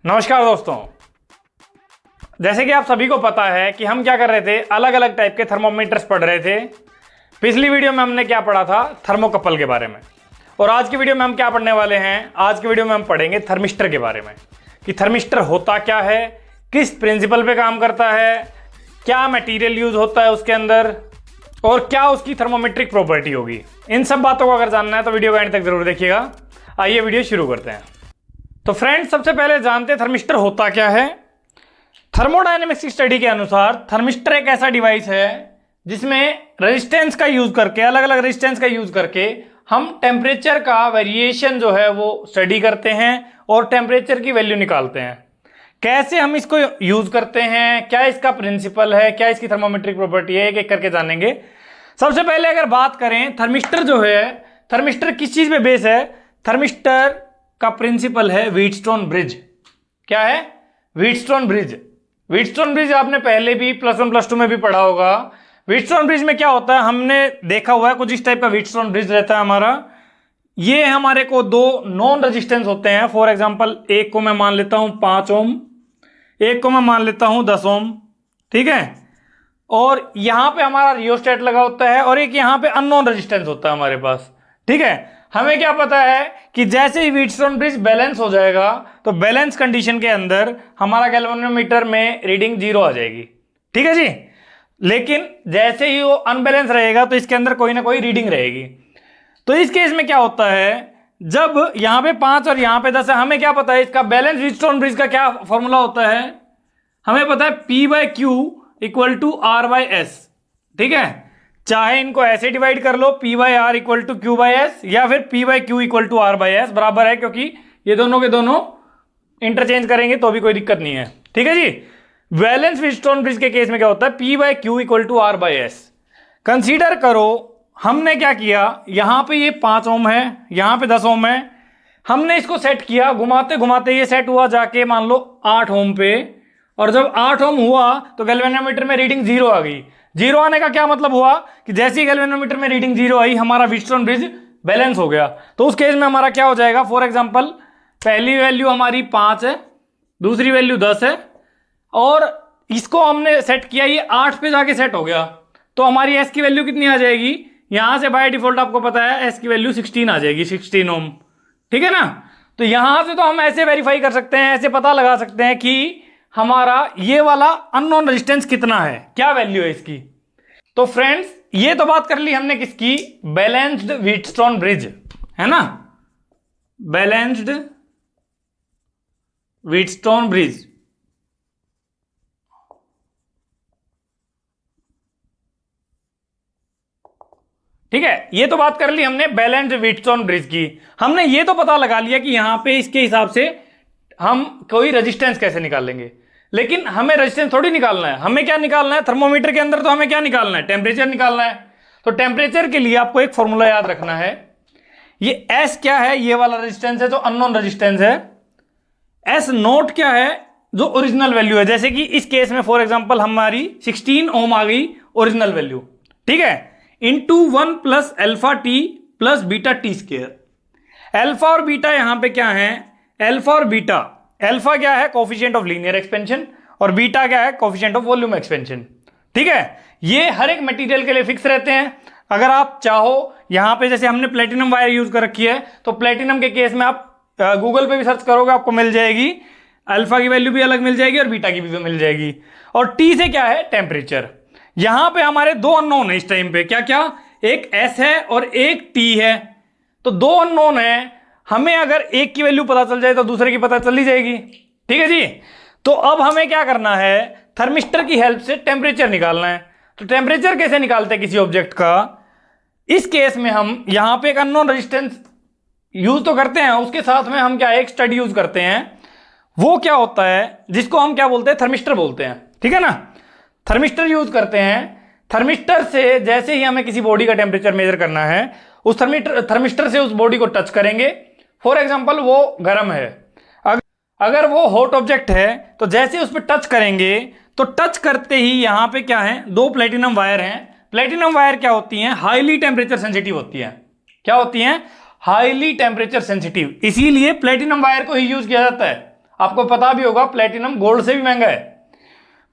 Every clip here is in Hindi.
नमस्कार दोस्तों, जैसे कि आप सभी को पता है कि हम क्या कर रहे थे, अलग अलग टाइप के थर्मोमीटर्स पढ़ रहे थे। पिछली वीडियो में हमने क्या पढ़ा था, थर्मोकपल के बारे में। और आज की वीडियो में हम क्या पढ़ने वाले हैं, आज की वीडियो में हम पढ़ेंगे थर्मिस्टर के बारे में कि थर्मिस्टर होता क्या है, किस प्रिंसिपल पे काम करता है, क्या मटेरियल यूज होता है उसके अंदर और क्या उसकी थर्मोमेट्रिक प्रॉपर्टी होगी। इन सब बातों को अगर जानना है तो वीडियो को एंड तक जरूर देखिएगा। आइए वीडियो शुरू करते हैं। तो फ्रेंड्स, सबसे पहले जानते हैं थर्मिस्टर होता क्या है। थर्मोडायनेमिक्स की स्टडी के अनुसार थर्मिस्टर एक ऐसा डिवाइस है जिसमें रेजिस्टेंस का यूज करके, अलग अलग रेजिस्टेंस का यूज करके हम टेम्परेचर का वेरिएशन जो है वो स्टडी करते हैं और टेम्परेचर की वैल्यू निकालते हैं। कैसे हम इसको यूज करते हैं, क्या इसका प्रिंसिपल है, क्या इसकी थर्मोमेट्रिक प्रॉपर्टी है, एक एक करके जानेंगे। सबसे पहले अगर बात करें, थर्मिस्टर जो है, थर्मिस्टर किस चीज पे बेस है। थर्मिस्टर का प्रिंसिपल है व्हीटस्टोन ब्रिज। क्या है? Wheatstone bridge. व्हीटस्टोन ब्रिज आपने पहले भी प्लस वन प्लस टू में भी पढ़ा होगा। व्हीटस्टोन ब्रिज में क्या होता है, हमने देखा हुआ है कुछ इस टाइप का व्हीटस्टोन ब्रिज रहता है हमारा। ये हमारे को दो नॉन रेजिस्टेंस होते हैं। फॉर एग्जांपल, एक को मैं मान लेता हूं 5 ओम, एक को मैं मान लेता हूं 10 ओम, ठीक है। और यहां पे हमारा रियोस्टेट लगा होता है और एक यहां पे अननोन रेजिस्टेंस होता है हमारे पास, ठीक है। हमें क्या पता है कि जैसे ही व्हीटस्टोन ब्रिज बैलेंस हो जाएगा तो बैलेंस कंडीशन के अंदर हमारा गैल्वेनोमीटर में रीडिंग 0 आ जाएगी, ठीक है जी। लेकिन जैसे ही वो अनबैलेंस रहेगा तो इसके अंदर कोई ना कोई रीडिंग रहेगी। तो इस केस में क्या होता है, जब यहां पे 5 और यहां पे 10 है, हमें क्या पता है इसका बैलेंस व्हीटस्टोन ब्रिज का क्या फॉर्मूला होता है। हमें पता है P/Q इक्वल टू R/S, ठीक है। चाहे इनको ऐसे डिवाइड कर लो, P/R इक्वल टू Q/S, या फिर P/Q इक्वल टू R/S बराबर है, क्योंकि ये दोनों के दोनों इंटरचेंज करेंगे तो भी कोई दिक्कत नहीं है, ठीक है जी। बैलेंस व्हीटस्टोन ब्रिज के केस में क्या होता है, P/Q equal to R/S। Consider करो हमने क्या किया, यहां पे ये 5 ओम है, यहां पे 10 ओम है। हमने इसको सेट किया, घुमाते घुमाते ये सेट हुआ जाके मान लो 8 ओम पे, और जब 8 ओम हुआ तो गैल्वेनोमीटर में रीडिंग 0 आ गई। 0 आने का क्या मतलब हुआ कि जैसे ही गैल्वेनोमीटर में रीडिंग 0 आई, हमारा व्हीटस्टोन ब्रिज बैलेंस हो गया। तो उस केस में हमारा क्या हो जाएगा, फॉर एग्जांपल पहली वैल्यू हमारी 5 है, दूसरी वैल्यू 10 है, और इसको हमने सेट किया, ये 8 पे जाके सेट हो गया। तो हमारी एस की वैल्यू कितनी आ जाएगी, यहां से बाय डिफॉल्ट आपको पता है एस की वैल्यू 16 आ जाएगी, 16 ओम, ठीक है ना। तो यहां से तो हम ऐसे वेरीफाई कर सकते हैं, ऐसे पता लगा सकते हैं कि हमारा ये वाला अननोन रेजिस्टेंस कितना है, क्या वैल्यू है इसकी। तो फ्रेंड्स, ये तो बात कर ली हमने किसकी, बैलेंस्ड व्हीटस्टोन ब्रिज, है ना, बैलेंस्ड व्हीटस्टोन ब्रिज। ठीक है, ये तो बात कर ली हमने बैलेंस्ड व्हीटस्टोन ब्रिज की। हमने ये तो पता लगा लिया कि यहां पे इसके हिसाब से हम कोई रेजिस्टेंस कैसे निकालेंगे। लेकिन हमें रेजिस्टेंस थोड़ी निकालना है, हमें क्या निकालना है, थर्मोमीटर के अंदर तो हमें क्या निकालना है, टेम्परेचर निकालना है। तो टेम्परेचर के लिए आपको एक फॉर्मूला याद रखना है। ये एस क्या है, ये वाला रेजिस्टेंस है जो अननोन रेजिस्टेंस है। एस नोट क्या है, जो ओरिजिनल वैल्यू है। जैसे कि इस केस में फॉर एग्जांपल हमारी 16 ओम आ गई ओरिजिनल वैल्यू, ठीक है, into 1 plus alpha T plus beta T square. Alpha और बीटा यहां पे क्या है, अल्फा और बीटा, अल्फा क्या है, कोफिशिएंट ऑफ लीनियर एक्सपेंशन, और बीटा क्या है, कोफिशिएंट ऑफ वॉल्यूम एक्सपेंशन, ठीक है। ये हर एक मटेरियल के लिए फिक्स रहते हैं। अगर आप चाहो, यहां पे जैसे हमने प्लेटिनम वायर यूज कर रखी है, तो प्लेटिनम के केस में आप गूगल पे भी सर्च करोगे आपको मिल जाएगी, अल्फा की वैल्यू भी अलग मिल जाएगी और बीटा की भी मिल जाएगी। और टी से क्या है, टेम्परेचर। यहां पे हमारे दो अननोन है इस टाइम पे, क्या क्या, एक एस है और एक टी है। तो दो अननोन है, हमें अगर एक की वैल्यू पता चल जाए तो दूसरे की पता चल ही जाएगी, ठीक है जी। तो अब हमें क्या करना है, थर्मिस्टर की हेल्प से टेम्परेचर निकालना है। तो टेम्परेचर कैसे निकालते हैं किसी ऑब्जेक्ट का, इस केस में हम यहां पे एक अननोन रेजिस्टेंस यूज तो करते हैं, उसके साथ में हम क्या एक स्टडी यूज करते हैं। वो क्या होता है, जिसको हम क्या बोलते हैं, थर्मिस्टर बोलते हैं, ठीक है ना। थर्मिस्टर यूज करते हैं। थर्मिस्टर से जैसे ही हमें किसी बॉडी का टेम्परेचर मेजर करना है, उस थर्मिस्टर से उस बॉडी को टच करेंगे। फॉर एग्जांपल वो गर्म है, अगर वो हॉट ऑब्जेक्ट है तो जैसे उस पर टच करेंगे तो टच करते ही यहां पे क्या है, दो प्लेटिनम वायर हैं। प्लेटिनम वायर क्या होती हैं, हाईली टेम्परेचर सेंसिटिव होती है। क्या होती हैं, हाईली टेम्परेचर सेंसिटिव, इसीलिए प्लेटिनम वायर को ही यूज किया जाता है। आपको पता भी होगा प्लेटिनम गोल्ड से भी महंगा है।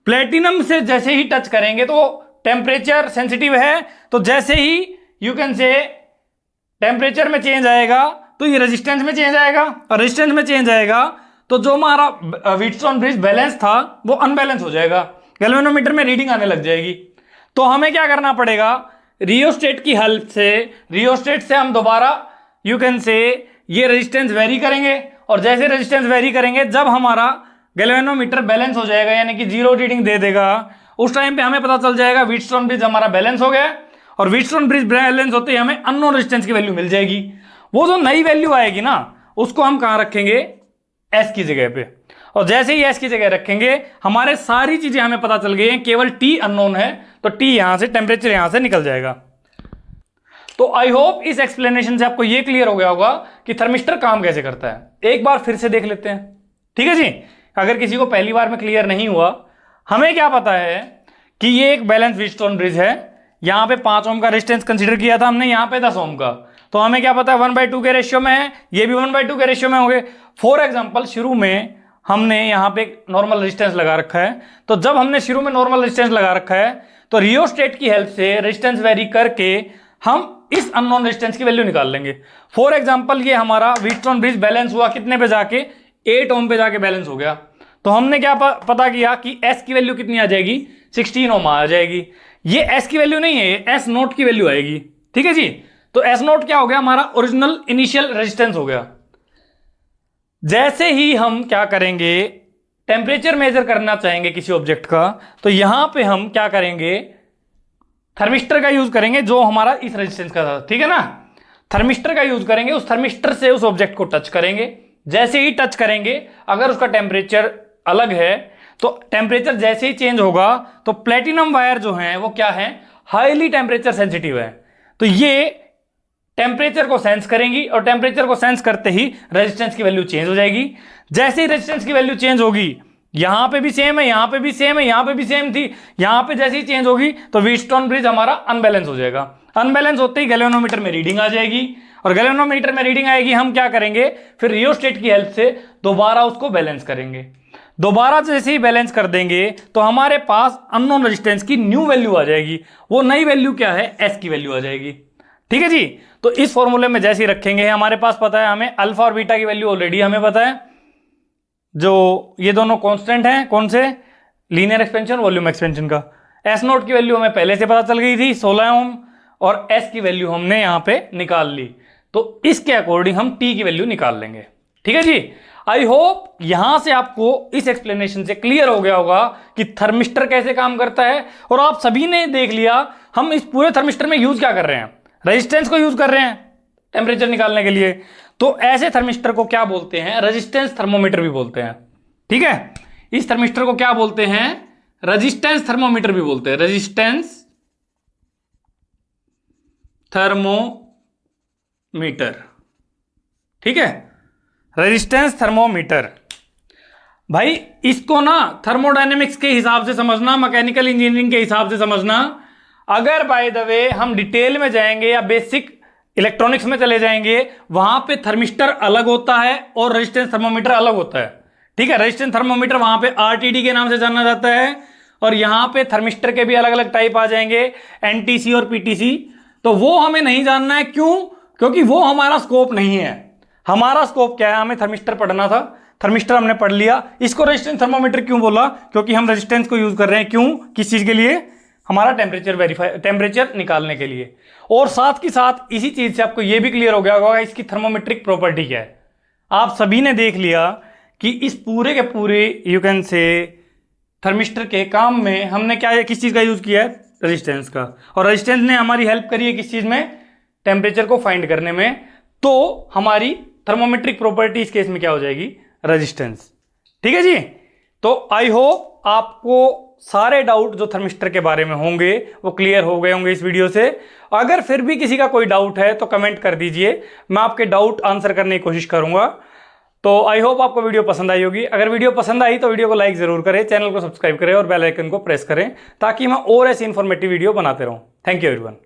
प्लेटिनम से जैसे ही टच करेंगे तो टेम्परेचर सेंसिटिव है, तो जैसे ही यू कैन से टेम्परेचर में चेंज आएगा तो ये रेजिस्टेंस में चेंज आएगा, और रेजिस्टेंस में चेंज आएगा तो जो हमारा व्हीटस्टोन ब्रिज बैलेंस था वो अनबैलेंस हो जाएगा, गैल्वेनोमीटर में रीडिंग आने लग जाएगी। तो हमें क्या करना पड़ेगा, रियोस्टेट की हेल्प से, रियोस्टेट से हम दोबारा यू कैन से ये रेजिस्टेंस वेरी करेंगे, और जैसे रेजिस्टेंस वेरी करेंगे जब हमारा गैल्वेनोमीटर बैलेंस हो जाएगा यानी कि जीरो रीडिंग दे देगा, उस टाइम पे हमें पता चल जाएगा व्हीटस्टोन ब्रिज हमारा बैलेंस हो गया। और व्हीटस्टोन ब्रिज बैलेंस होते ही हमें अननोन रेजिस्टेंस की वैल्यू मिल जाएगी। वो जो नई वैल्यू आएगी ना उसको हम कहां रखेंगे, एस की जगह पे, और जैसे ही एस की जगह रखेंगे हमारे सारी चीजें हमें पता चल गई हैं, केवल टी अननोन है तो टी यहां से, टेम्परेचर यहां से निकल जाएगा। तो आई होप इस एक्सप्लेनेशन से आपको यह क्लियर हो गया होगा कि थर्मिस्टर काम कैसे करता है। एक बार फिर से देख लेते हैं, ठीक है जी। अगर किसी को पहली बार में क्लियर नहीं हुआ, हमें क्या पता है कि ये एक बैलेंस व्हीटस्टोन ब्रिज है, यहां पे 5 ओम का रेजिस्टेंस कंसीडर किया था हमने, यहां पे 10 ओम का, तो हमें क्या पता है 1/2 के रेशियो में है, ये भी 1/2 के रेशियो में होंगे। फॉर एग्जांपल शुरू में हमने यहां पे नॉर्मल रेजिस्टेंस लगा रखा है, तो जब हमने शुरू में नॉर्मल रेजिस्टेंस लगा रखा है तो रियोस्टेट की हेल्प से रेजिस्टेंस वेरी करके हम इस अननोन रेजिस्टेंस की वैल्यू निकाल लेंगे। फॉर एग्जांपल ये हमारा व्हीटस्टोन ब्रिज बैलेंस हुआ कितने पे जाके, 8 ओम पे जाके बैलेंस हो गया, तो हमने क्या पता किया कि एस की वैल्यू कितनी आ जाएगी, 16 ओम आ जाएगी। ये एस की वैल्यू नहीं है, ये एस नोट की वैल्यू आएगी, ठीक है जी। तो एस नोट क्या हो गया, हमारा ओरिजिनल इनिशियल रेजिस्टेंस हो गया। जैसे ही हम क्या करेंगे, टेम्परेचर मेजर करना चाहेंगे किसी ऑब्जेक्ट का, तो यहां पे हम क्या करेंगे, थर्मिस्टर का यूज करेंगे जो हमारा इस रेजिस्टेंस का था, ठीक है ना। थर्मिस्टर का यूज करेंगे, उस थर्मिस्टर से उस ऑब्जेक्ट को टच करेंगे, जैसे ही टच करेंगे अगर उसका टेम्परेचर अलग है तो टेम्परेचर जैसे ही चेंज होगा तो प्लेटिनम वायर जो है वो क्या है, हाईली टेम्परेचर सेंसिटिव है, तो ये टेम्परेचर को सेंस करेंगी, और टेम्परेचर को सेंस करते ही रेजिस्टेंस की वैल्यू चेंज हो जाएगी। जैसे ही रेजिस्टेंस की वैल्यू चेंज होगी, यहां पे भी सेम है, यहां पे भी सेम है, यहां पे भी सेम थी, यहां पे जैसे ही चेंज होगी तो व्हीटस्टोन ब्रिज हमारा अनबैलेंस हो जाएगा। अनबैलेंस होते ही गैल्वेनोमीटर में रीडिंग आ जाएगी, और गैल्वेनोमीटर में रीडिंग आएगी, हम क्या करेंगे फिर रियोस्टेट की हेल्प से दोबारा उसको बैलेंस करेंगे। दोबारा जैसे ही बैलेंस कर देंगे तो हमारे पास अननोन रेजिस्टेंस की न्यू वैल्यू आ जाएगी। वो नई वैल्यू क्या है, एस की वैल्यू आ जाएगी, ठीक है जी। तो इस फॉर्मूले में जैसे ही रखेंगे, हमारे पास पता है हमें अल्फा और बीटा की वैल्यू ऑलरेडी हमें पता है, जो ये दोनों कांस्टेंट हैं, कौन से, लीनियर एक्सपेंशन वॉल्यूम एक्सपेंशन का। एस नोट की वैल्यू हमें पहले से पता चल गई थी 16 ओम, और एस की वैल्यू हमने यहां पे निकाल ली, तो इसके अकॉर्डिंग हम टी की वैल्यू निकाल लेंगे, ठीक है जी। आई होप यहां से आपको इस एक्सप्लेनेशन से क्लियर हो गया होगा कि थर्मिस्टर कैसे काम करता है, और आप सभी ने देख लिया हम इस पूरे थर्मिस्टर में यूज क्या कर रहे हैं, रेजिस्टेंस को यूज कर रहे हैं टेम्परेचर निकालने के लिए। तो ऐसे थर्मिस्टर को क्या बोलते हैं, रेजिस्टेंस थर्मोमीटर भी बोलते हैं, ठीक है। इस थर्मिस्टर को क्या बोलते हैं, रेजिस्टेंस थर्मोमीटर भी बोलते हैं, रेजिस्टेंस थर्मोमीटर, ठीक है, रेजिस्टेंस थर्मोमीटर। भाई इसको ना थर्मोडायनेमिक्स के हिसाब से समझना, मैकेनिकल इंजीनियरिंग के हिसाब से समझना। अगर बाय द वे हम डिटेल में जाएंगे या बेसिक इलेक्ट्रॉनिक्स में चले जाएंगे, वहां पे थर्मिस्टर अलग होता है और रेजिस्टेंस थर्मोमीटर अलग होता है, ठीक है। रेजिस्टेंस थर्मोमीटर वहां पे आरटीडी के नाम से जाना जाता है, और यहां पे थर्मिस्टर के भी अलग अलग टाइप आ जाएंगे, एनटीसी और पीटीसी। तो वो हमें नहीं जानना है, क्यों, क्योंकि वो हमारा स्कोप नहीं है। हमारा स्कोप क्या है, हमें थर्मिस्टर पढ़ना था, थर्मिस्टर हमने पढ़ लिया। इसको रेजिस्टेंस थर्मोमीटर क्यों बोला, क्योंकि हम रेजिस्टेंस को यूज कर रहे हैं, क्यों, किस चीज के लिए, हमारा टेम्परेचर निकालने के लिए। और साथ ही साथ इसी चीज से आपको यह भी क्लियर हो गया होगा इसकी थर्मोमेट्रिक प्रॉपर्टी क्या है। आप सभी ने देख लिया कि इस पूरे के पूरे यू कैन से थर्मिस्टर के काम में हमने क्या, किस चीज का यूज किया है, रेजिस्टेंस का, और रेजिस्टेंस ने हमारी हेल्प करी है किस चीज में, टेम्परेचर को फाइंड करने में। तो हमारी थर्मोमेट्रिक प्रॉपर्टी इस केस में क्या हो जाएगी, रेजिस्टेंस, ठीक है जी। तो आई होप आपको सारे डाउट जो थर्मिस्टर के बारे में होंगे वो क्लियर हो गए होंगे इस वीडियो से। अगर फिर भी किसी का कोई डाउट है तो कमेंट कर दीजिए, मैं आपके डाउट आंसर करने की कोशिश करूंगा। तो आई होप आपको वीडियो पसंद आई होगी। अगर वीडियो पसंद आई तो वीडियो को लाइक जरूर करें, चैनल को सब्सक्राइब करें और बेल आइकन को प्रेस करें, ताकि मैं और ऐसी इंफॉर्मेटिव वीडियो बनाते रहूं। Thank you everyone.